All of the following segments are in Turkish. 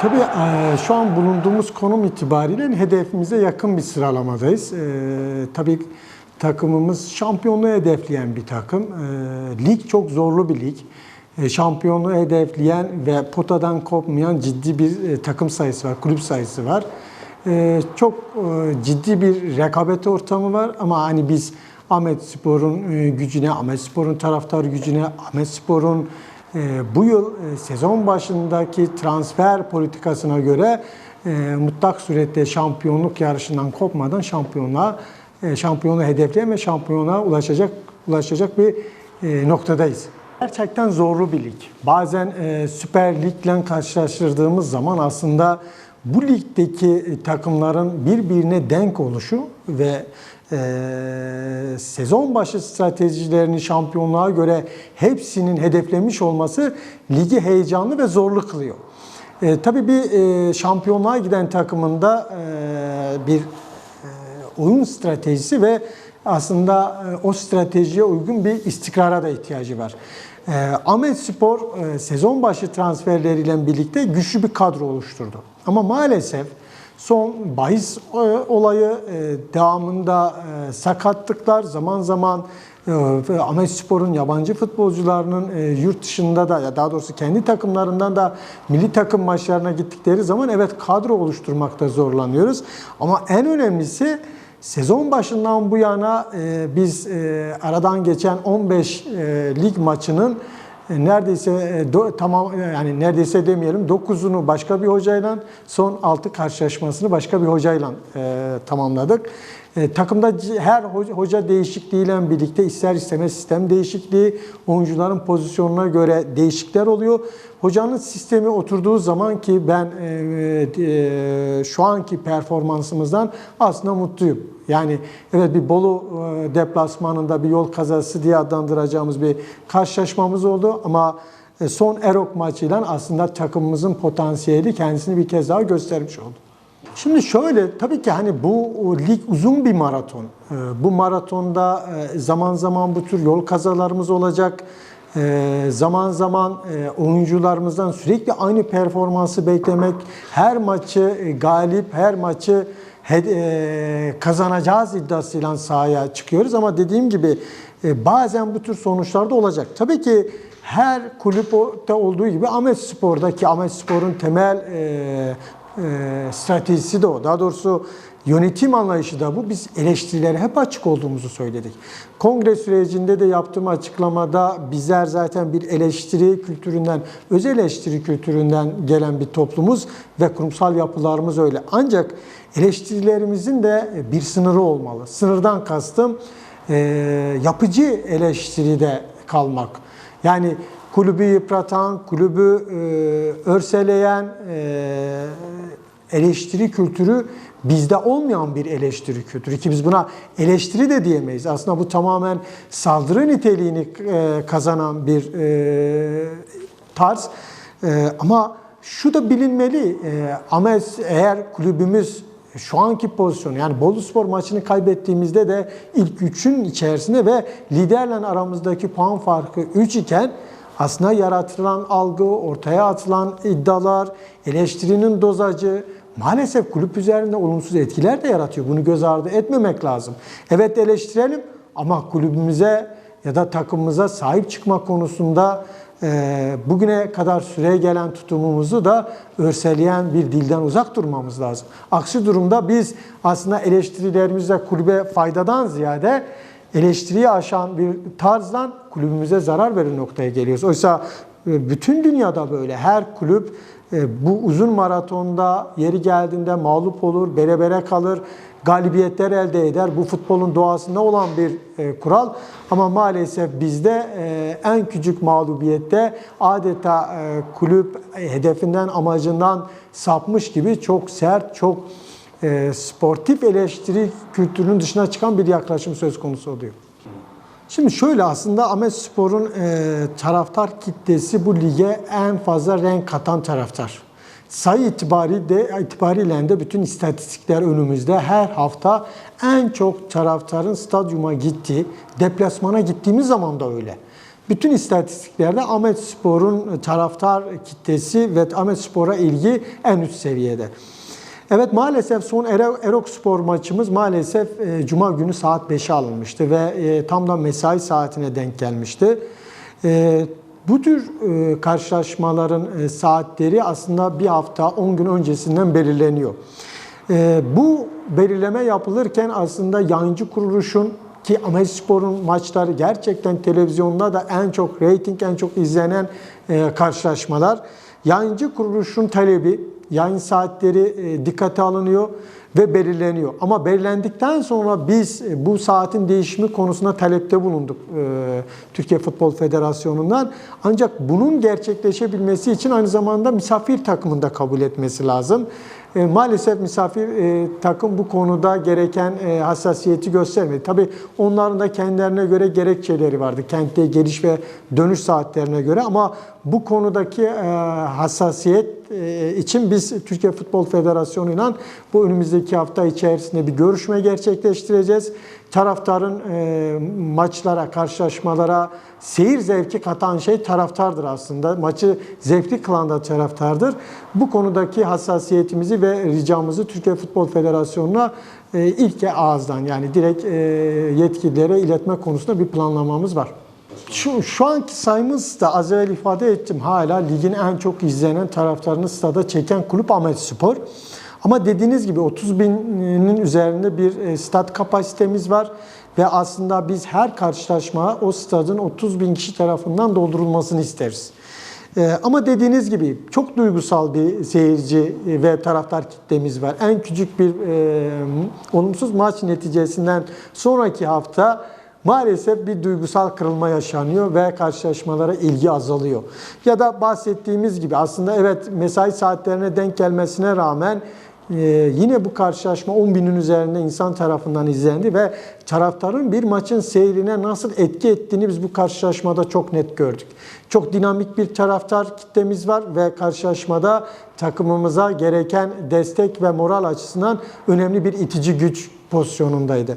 Tabii şu an bulunduğumuz konum itibariyle hedefimize yakın bir sıralamadayız. Tabii takımımız şampiyonluğu hedefleyen bir takım. Lig çok zorlu bir lig. Şampiyonluğu hedefleyen ve potadan kopmayan ciddi bir takım sayısı var, kulüp sayısı var. Çok ciddi bir rekabet ortamı var ama hani biz Ahmetspor'un gücüne, Ahmetspor'un taraftar gücüne, Ahmetspor'un bu yıl sezon başındaki transfer politikasına göre mutlak surette şampiyonluk yarışından kopmadan şampiyonu hedefleyen ve şampiyona ulaşacak bir noktadayız. Gerçekten zorlu bir lig. Bazen Süper Lig'le karşılaştırdığımız zaman aslında bu ligdeki takımların birbirine denk oluşu ve sezon başı stratejilerini şampiyonluğa göre hepsinin hedeflemiş olması ligi heyecanlı ve zorlu kılıyor. Tabii bir şampiyonluğa giden takımında bir oyun stratejisi ve aslında o stratejiye uygun bir istikrara da ihtiyacı var. Ahmetspor sezon başı transferleriyle birlikte güçlü bir kadro oluşturdu. Ama maalesef son bahis olayı devamında sakatlıklar, zaman zaman Ahmetspor'un yabancı futbolcularının yurt dışında da, ya daha doğrusu kendi takımlarından da milli takım maçlarına gittikleri zaman evet kadro oluşturmakta zorlanıyoruz. Ama en önemlisi sezon başından bu yana biz aradan geçen 15 lig maçının neredeyse demeyelim 9'unu başka bir hocayla, son 6 karşılaşmasını başka bir hocayla tamamladık. Takımda her hoca değişikliğiyle birlikte ister istemez sistem değişikliği, oyuncuların pozisyonuna göre değişiklikler oluyor. Hocanın sistemi oturduğu zaman ki ben şu anki performansımızdan aslında mutluyum. Yani evet bir Bolu deplasmanında bir yol kazası diye adlandıracağımız bir karşılaşmamız oldu ama son Erok maçıyla aslında takımımızın potansiyeli kendisini bir kez daha göstermiş oldu. Şimdi şöyle, tabii ki hani bu lig uzun bir maraton. Bu maratonda zaman zaman bu tür yol kazalarımız olacak. Zaman zaman oyuncularımızdan sürekli aynı performansı beklemek, her maçı galip, her maçı kazanacağız iddiasıyla sahaya çıkıyoruz. Ama dediğim gibi bazen bu tür sonuçlar da olacak. Tabii ki her kulüpte olduğu gibi Ahmetspor'un temel stratejisi de o. Daha doğrusu yönetim anlayışı da bu. Biz eleştirilere hep açık olduğumuzu söyledik. Kongre sürecinde de yaptığım açıklamada bizler zaten bir eleştiri kültüründen, öz eleştiri kültüründen gelen bir toplumuz ve kurumsal yapılarımız öyle. Ancak eleştirilerimizin de bir sınırı olmalı. Sınırdan kastım yapıcı eleştiride kalmak. Yani kulübü yıpratan, kulübü örseleyen eleştiri kültürü bizde olmayan bir eleştiri kültürü ki biz buna eleştiri de diyemeyiz. Aslında bu tamamen saldırı niteliğini kazanan bir tarz. Ama şu da bilinmeli. Ama eğer kulübümüz şu anki pozisyonu, yani Boluspor maçını kaybettiğimizde de ilk 3'ün içerisinde ve liderle aramızdaki puan farkı 3 iken aslında yaratılan algı, ortaya atılan iddialar, eleştirinin dozajı maalesef kulüp üzerinde olumsuz etkiler de yaratıyor. Bunu göz ardı etmemek lazım. Evet eleştirelim ama kulübümüze ya da takımımıza sahip çıkma konusunda bugüne kadar süre gelen tutumumuzu da örseleyen bir dilden uzak durmamız lazım. Aksi durumda biz aslında eleştirilerimizle kulübe faydadan ziyade eleştiriyi aşan bir tarzdan kulübümüze zarar verir noktaya geliyoruz. Oysa bütün dünyada böyle. Her kulüp bu uzun maratonda yeri geldiğinde mağlup olur, berabere kalır, galibiyetler elde eder. Bu futbolun doğasında olan bir kural. Ama maalesef bizde en küçük mağlubiyette adeta kulüp hedefinden, amacından sapmış gibi çok sert, çok sportif eleştiri kültürünün dışına çıkan bir yaklaşım söz konusu oluyor. Şimdi şöyle, aslında Ahmetspor'un taraftar kitlesi bu lige en fazla renk katan taraftar. Sayı itibariyle de bütün istatistikler önümüzde. Her hafta en çok taraftarın stadyuma gittiği, deplasmana gittiğimiz zaman da öyle. Bütün istatistiklerde Ahmetspor'un taraftar kitlesi ve Ahmetspor'a ilgi en üst seviyede. Evet, maalesef son Erokspor maçımız maalesef Cuma günü saat 5'e alınmıştı ve tam da mesai saatine denk gelmişti. Bu tür karşılaşmaların saatleri aslında bir hafta 10 gün öncesinden belirleniyor. Bu belirleme yapılırken aslında yayıncı kuruluşun, ki Ahmetspor'un maçları gerçekten televizyonda da en çok reyting, en çok izlenen karşılaşmalar. Yayıncı kuruluşun talebi, yayın saatleri dikkate alınıyor ve belirleniyor. Ama belirlendikten sonra biz bu saatin değişimi konusunda talepte bulunduk Türkiye Futbol Federasyonu'ndan. Ancak bunun gerçekleşebilmesi için aynı zamanda misafir takımını da kabul etmesi lazım. Maalesef misafir takım bu konuda gereken hassasiyeti göstermedi. Tabii onların da kendilerine göre gerekçeleri vardı. Kente geliş ve dönüş saatlerine göre, ama bu konudaki hassasiyet için biz Türkiye Futbol Federasyonu'yla bu önümüzdeki hafta içerisinde bir görüşme gerçekleştireceğiz. Taraftarın maçlara, karşılaşmalara seyir zevki katan şey taraftardır aslında. Maçı zevkli kılan da taraftardır. Bu konudaki hassasiyetimizi ve ricamızı Türkiye Futbol Federasyonu'na ilk ağızdan, yani direkt yetkililere iletme konusunda bir planlamamız var. Şu anki sayımız da az evvel ifade ettim. Hala ligin en çok izlenen, taraftarını stada çeken kulüp Ahmetspor. Ama dediğiniz gibi 30 binin üzerinde bir stat kapasitemiz var. Ve aslında biz her karşılaşma o stadın 30 bin kişi tarafından doldurulmasını isteriz. Ama dediğiniz gibi çok duygusal bir seyirci ve taraftar kitlemiz var. En küçük bir olumsuz maç neticesinden sonraki hafta maalesef bir duygusal kırılma yaşanıyor ve karşılaşmalara ilgi azalıyor. Ya da bahsettiğimiz gibi aslında evet, mesai saatlerine denk gelmesine rağmen yine bu karşılaşma 10 binin üzerinde insan tarafından izlendi ve taraftarın bir maçın seyrine nasıl etki ettiğini biz bu karşılaşmada çok net gördük. Çok dinamik bir taraftar kitlemiz var ve karşılaşmada takımımıza gereken destek ve moral açısından önemli bir itici güç pozisyonundaydı.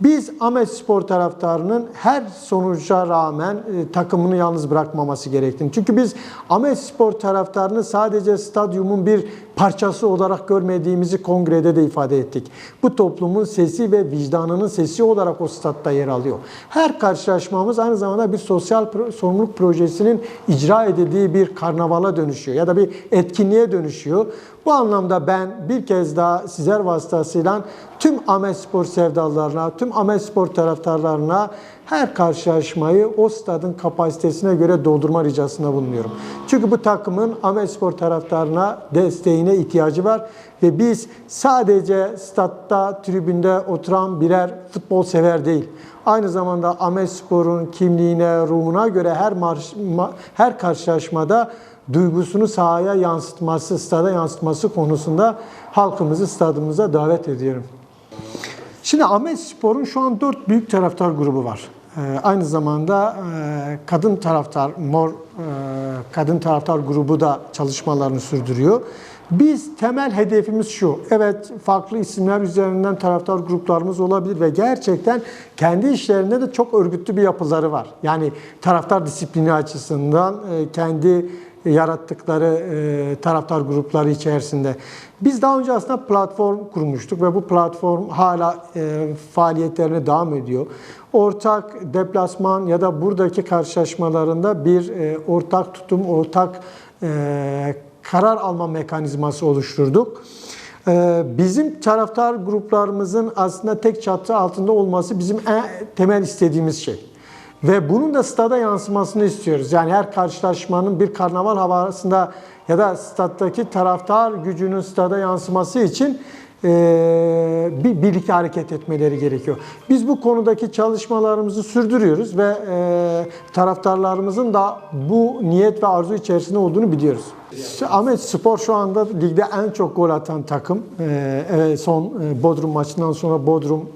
Biz Ahmetspor taraftarının her sonuca rağmen takımını yalnız bırakmaması gerektiğini. Çünkü biz Ahmetspor taraftarını sadece stadyumun bir parçası olarak görmediğimizi kongrede de ifade ettik. Bu toplumun sesi ve vicdanının sesi olarak o statta yer alıyor. Her karşılaşmamız aynı zamanda bir sosyal sorumluluk projesinin icra edildiği bir karnavala dönüşüyor ya da bir etkinliğe dönüşüyor. Bu anlamda ben bir kez daha sizler vasıtasıyla tüm Ahmetspor sevdalılarına, tüm Ahmetspor taraftarlarına her karşılaşmayı o stadın kapasitesine göre doldurma ricasında bulunuyorum. Çünkü bu takımın Ahmetspor taraftarına, desteğine ihtiyacı var ve biz sadece statta, tribünde oturan birer futbol sever değil, aynı zamanda Ahmetspor'un kimliğine, ruhuna göre her karşılaşmada duygusunu sahaya yansıtması, stada yansıtması konusunda halkımızı stadımıza davet ediyorum. Şimdi Ahmetspor'un şu an 4 büyük taraftar grubu var. Aynı zamanda kadın taraftar, kadın taraftar grubu da çalışmalarını sürdürüyor. Biz temel hedefimiz şu, evet farklı isimler üzerinden taraftar gruplarımız olabilir ve gerçekten kendi işlerinde de çok örgütlü bir yapıları var. Yani taraftar disiplini açısından kendi yarattıkları taraftar grupları içerisinde. Biz daha önce aslında platform kurmuştuk ve bu platform hala faaliyetlerine devam ediyor. Ortak deplasman ya da buradaki karşılaşmalarında bir ortak tutum, ortak karar alma mekanizması oluşturduk. Bizim taraftar gruplarımızın aslında tek çatı altında olması bizim en temel istediğimiz şey. Ve bunun da stada yansımasını istiyoruz. Yani her karşılaşmanın bir karnaval havasında ya da staddaki taraftar gücünün stada yansıması için birlikte hareket etmeleri gerekiyor. Biz bu konudaki çalışmalarımızı sürdürüyoruz ve taraftarlarımızın da bu niyet ve arzu içerisinde olduğunu biliyoruz. Ahmetspor şu anda ligde en çok gol atan takım. Son Bodrum maçından sonra Bodrum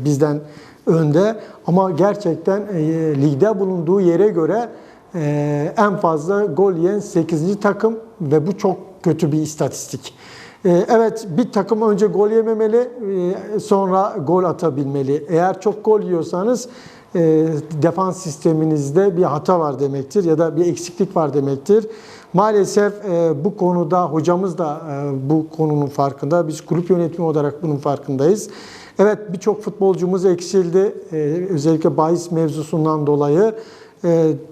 bizden önde, ama gerçekten ligde bulunduğu yere göre en fazla gol yiyen 8. takım ve bu çok kötü bir istatistik. Evet, bir takım önce gol yememeli, sonra gol atabilmeli. Eğer çok gol yiyorsanız defans sisteminizde bir hata var demektir ya da bir eksiklik var demektir. Maalesef bu konuda hocamız da bu konunun farkında. Biz kulüp yönetimi olarak bunun farkındayız. Evet, birçok futbolcumuz eksildi. Özellikle bahis mevzusundan dolayı.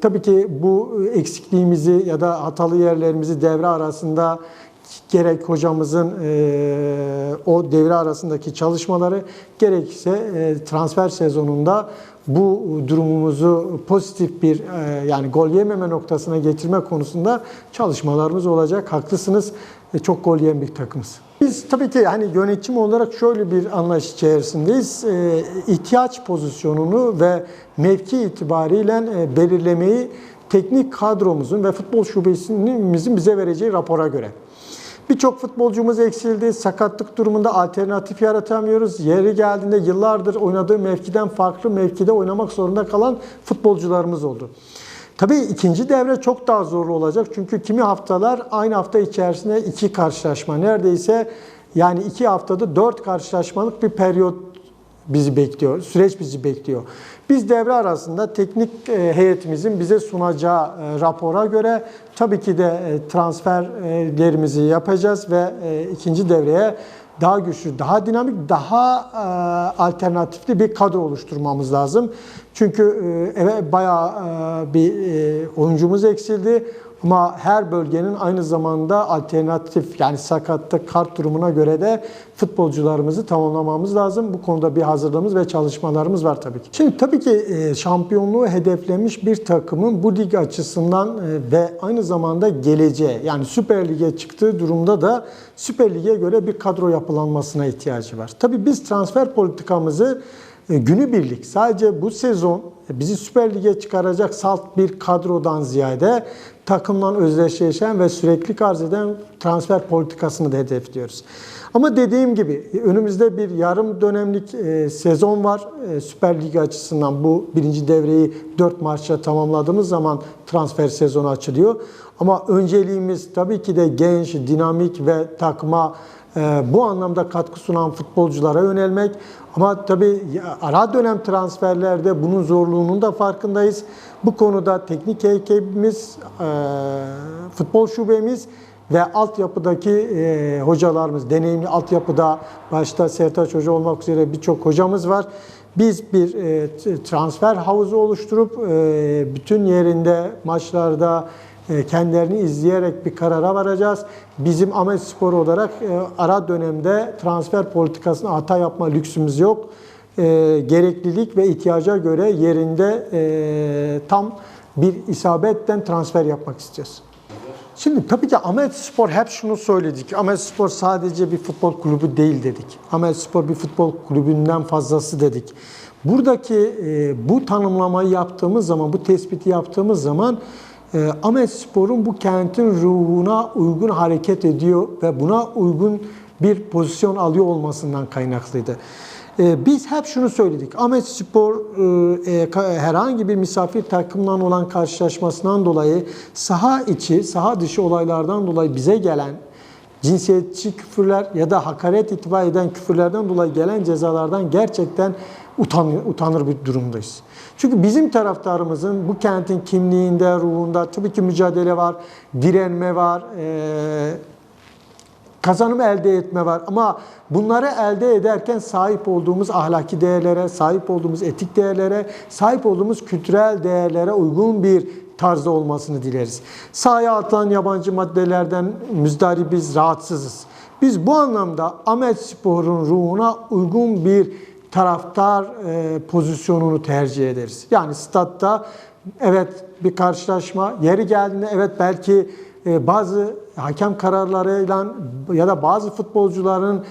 Tabii ki bu eksikliğimizi ya da hatalı yerlerimizi devre arasında gerek hocamızın o devre arasındaki çalışmaları gerekse transfer sezonunda bu durumumuzu pozitif bir yani gol yememe noktasına getirme konusunda çalışmalarımız olacak. Haklısınız. Çok gol yiyen bir takımız. Biz tabii ki hani yönetim olarak şöyle bir anlayış içerisindeyiz. İhtiyaç pozisyonunu ve mevki itibariyle belirlemeyi teknik kadromuzun ve futbol şubemizin bize vereceği rapora göre. Birçok futbolcumuz eksildi. Sakatlık durumunda alternatif yaratamıyoruz. Yeri geldiğinde yıllardır oynadığı mevkiden farklı mevkide oynamak zorunda kalan futbolcularımız oldu. Tabii ikinci devre çok daha zorlu olacak. Çünkü kimi haftalar aynı hafta içerisinde 2 karşılaşma. Neredeyse yani 2 haftada 4 karşılaşmalık bir periyot bizi bekliyor. Süreç bizi bekliyor. Biz devre arasında teknik heyetimizin bize sunacağı rapora göre tabii ki de transferlerimizi yapacağız ve ikinci devreye daha güçlü, daha dinamik, daha alternatifli bir kadro oluşturmamız lazım. Çünkü evet bayağı bir oyuncumuz eksildi. Ama her bölgenin aynı zamanda alternatif yani sakatlık, kart durumuna göre de futbolcularımızı tamamlamamız lazım. Bu konuda bir hazırlığımız ve çalışmalarımız var tabii ki. Şimdi tabii ki şampiyonluğu hedeflemiş bir takımın bu lig açısından ve aynı zamanda geleceğe yani Süper Lig'e çıktığı durumda da Süper Lig'e göre bir kadro yapılanmasına ihtiyacı var. Tabii biz transfer politikamızı günübirlik sadece bu sezon bizi Süper Lig'e çıkaracak salt bir kadrodan ziyade takımla özdeşleşen ve sürekli arz eden transfer politikasını da hedefliyoruz. Ama dediğim gibi önümüzde bir yarım dönemlik sezon var. Süper Lig açısından bu birinci devreyi 4 maçla tamamladığımız zaman transfer sezonu açılıyor. Ama önceliğimiz tabii ki de genç, dinamik ve takıma bu anlamda katkı sunan futbolculara yönelmek. Ama tabii ara dönem transferlerde bunun zorluğunun da farkındayız. Bu konuda teknik ekibimiz, futbol şubemiz ve altyapıdaki hocalarımız, deneyimli altyapıda başta Sertaç Hoca olmak üzere birçok hocamız var. Biz bir transfer havuzu oluşturup bütün yerinde, maçlarda kendilerini izleyerek bir karara varacağız. Bizim Ahmetspor olarak ara dönemde transfer politikasına hata yapma lüksümüz yok. Gereklilik ve ihtiyaca göre yerinde tam bir isabetten transfer yapmak istiyoruz. Şimdi tabii ki Ahmetspor hep şunu söyledik. Ahmetspor sadece bir futbol kulübü değil dedik. Ahmetspor bir futbol kulübünden fazlası dedik. Buradaki bu tanımlamayı yaptığımız zaman, bu tespiti yaptığımız zaman Ahmetspor'un bu kentin ruhuna uygun hareket ediyor ve buna uygun bir pozisyon alıyor olmasından kaynaklıydı. Biz hep şunu söyledik. Ahmetspor herhangi bir misafir takımla olan karşılaşmasından dolayı saha içi, saha dışı olaylardan dolayı bize gelen cinsiyetçi küfürler ya da hakaret itibar eden küfürlerden dolayı gelen cezalardan gerçekten utanır bir durumdayız. Çünkü bizim taraftarımızın bu kentin kimliğinde, ruhunda tabii ki mücadele var, direnme var, kazanım elde etme var. Ama bunları elde ederken sahip olduğumuz ahlaki değerlere, sahip olduğumuz etik değerlere, sahip olduğumuz kültürel değerlere uygun bir tarzda olmasını dileriz. Sahaya atılan yabancı maddelerden müzdaribiz, rahatsızız. Biz bu anlamda Ahmetspor'un ruhuna uygun bir taraftar pozisyonunu tercih ederiz. Yani statta evet bir karşılaşma, yeri geldiğinde evet belki bazı hakem kararlarıyla ya da bazı futbolcuların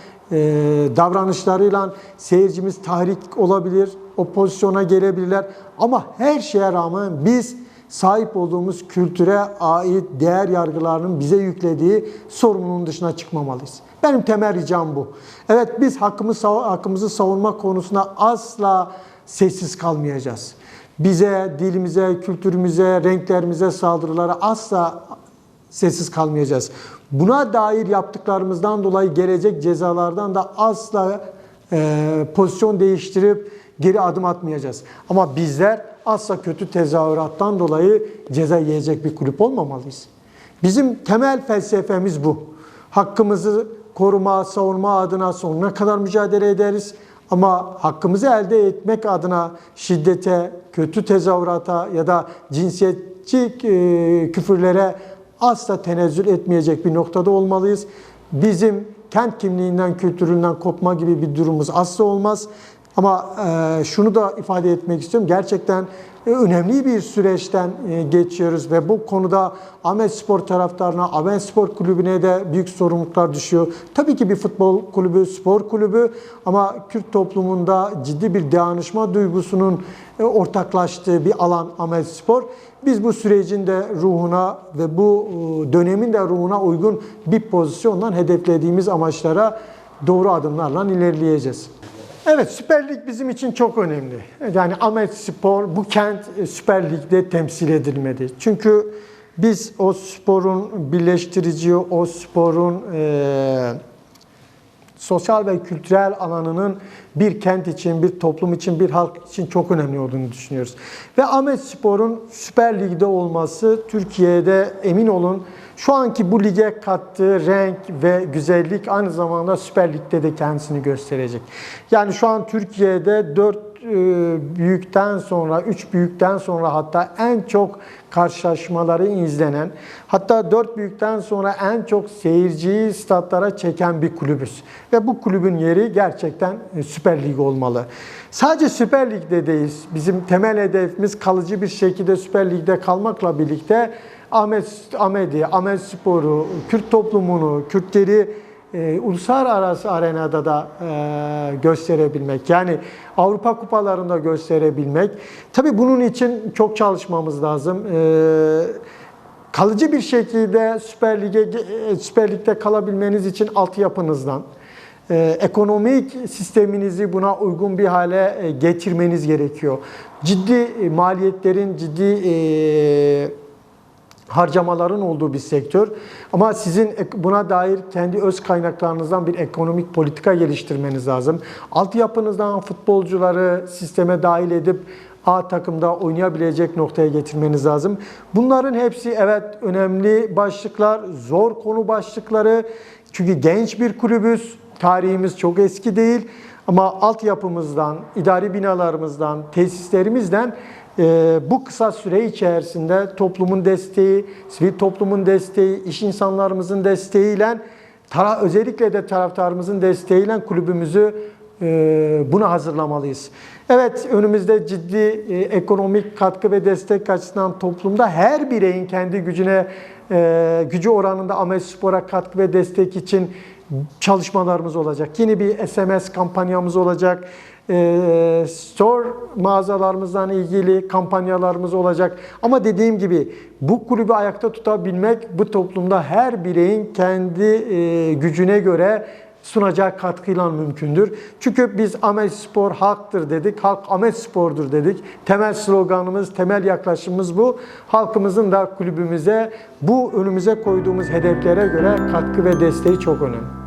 davranışlarıyla seyircimiz tahrik olabilir, o pozisyona gelebilirler. Ama her şeye rağmen biz sahip olduğumuz kültüre ait değer yargılarının bize yüklediği sorumluluğun dışına çıkmamalıyız. Benim temel ricam bu. Evet biz hakkımızı savunma konusunda asla sessiz kalmayacağız. Bize, dilimize, kültürümüze, renklerimize saldırılara asla sessiz kalmayacağız. Buna dair yaptıklarımızdan dolayı gelecek cezalardan da asla pozisyon değiştirip geri adım atmayacağız. Ama bizler asla kötü tezahürattan dolayı ceza yiyecek bir kulüp olmamalıyız. Bizim temel felsefemiz bu. Hakkımızı koruma, savunma adına sonuna kadar mücadele ederiz. Ama hakkımızı elde etmek adına şiddete, kötü tezahürata ya da cinsiyetçi küfürlere asla tenezzül etmeyecek bir noktada olmalıyız. Bizim kent kimliğinden, kültüründen kopma gibi bir durumumuz asla olmaz. Ama şunu da ifade etmek istiyorum. Gerçekten önemli bir süreçten geçiyoruz ve bu konuda Ahmetspor taraftarına, Ahmetspor Kulübü'ne de büyük sorumluluklar düşüyor. Tabii ki bir futbol kulübü, spor kulübü ama Kürt toplumunda ciddi bir dayanışma duygusunun ortaklaştığı bir alan Ahmetspor. Biz bu sürecin de ruhuna ve bu dönemin de ruhuna uygun bir pozisyondan hedeflediğimiz amaçlara doğru adımlarla ilerleyeceğiz. Evet, Süper Lig bizim için çok önemli. Yani Ahmetspor bu kent Süper Lig'de temsil edilmedi. Çünkü biz o sporun birleştirici, o sporun sosyal ve kültürel alanının bir kent için, bir toplum için, bir halk için çok önemli olduğunu düşünüyoruz. Ve Ahmetspor'un Süper Lig'de olması Türkiye'de emin olun şu anki bu lige kattığı renk ve güzellik aynı zamanda Süper Lig'de de kendisini gösterecek. Yani şu an Türkiye'de 4 büyükten sonra, 3 büyükten sonra hatta en çok karşılaşmaları izlenen, hatta 4 büyükten sonra en çok seyirciyi statlara çeken bir kulübüz. Ve bu kulübün yeri gerçekten Süper Lig olmalı. Sadece Süper Lig'de değil, bizim temel hedefimiz kalıcı bir şekilde Süper Lig'de kalmakla birlikte Ahmetspor'u, Kürt toplumunu, Kürtleri uluslararası arenada da gösterebilmek. Yani Avrupa kupalarında gösterebilmek. Tabii bunun için çok çalışmamız lazım. Kalıcı bir şekilde Süper Lig'de kalabilmeniz için altyapınızdan, ekonomik sisteminizi buna uygun bir hale getirmeniz gerekiyor. Ciddi maliyetlerin, ciddi harcamaların olduğu bir sektör. Ama sizin buna dair kendi öz kaynaklarınızdan bir ekonomik politika geliştirmeniz lazım. Altyapınızdan futbolcuları sisteme dahil edip A takımda oynayabilecek noktaya getirmeniz lazım. Bunların hepsi evet önemli başlıklar, zor konu başlıkları. Çünkü genç bir kulübüz, tarihimiz çok eski değil. Ama altyapımızdan, idari binalarımızdan, tesislerimizden bu kısa süre içerisinde toplumun desteği, sivil toplumun desteği, iş insanlarımızın desteğiyle, özellikle de taraftarımızın desteğiyle kulübümüzü buna hazırlamalıyız. Evet, önümüzde ciddi ekonomik katkı ve destek açısından toplumda her bireyin kendi gücü oranında Ahmetspor'a katkı ve destek için çalışmalarımız olacak. Yeni bir SMS kampanyamız olacak. Store mağazalarımızdan ilgili kampanyalarımız olacak. Ama dediğim gibi bu kulübü ayakta tutabilmek bu toplumda her bireyin kendi gücüne göre sunacağı katkıyla mümkündür. Çünkü biz Ahmetspor halktır dedik, halk Ahmetspor'dur dedik. Temel sloganımız, temel yaklaşımımız bu. Halkımızın da kulübümüze, bu önümüze koyduğumuz hedeflere göre katkı ve desteği çok önemli.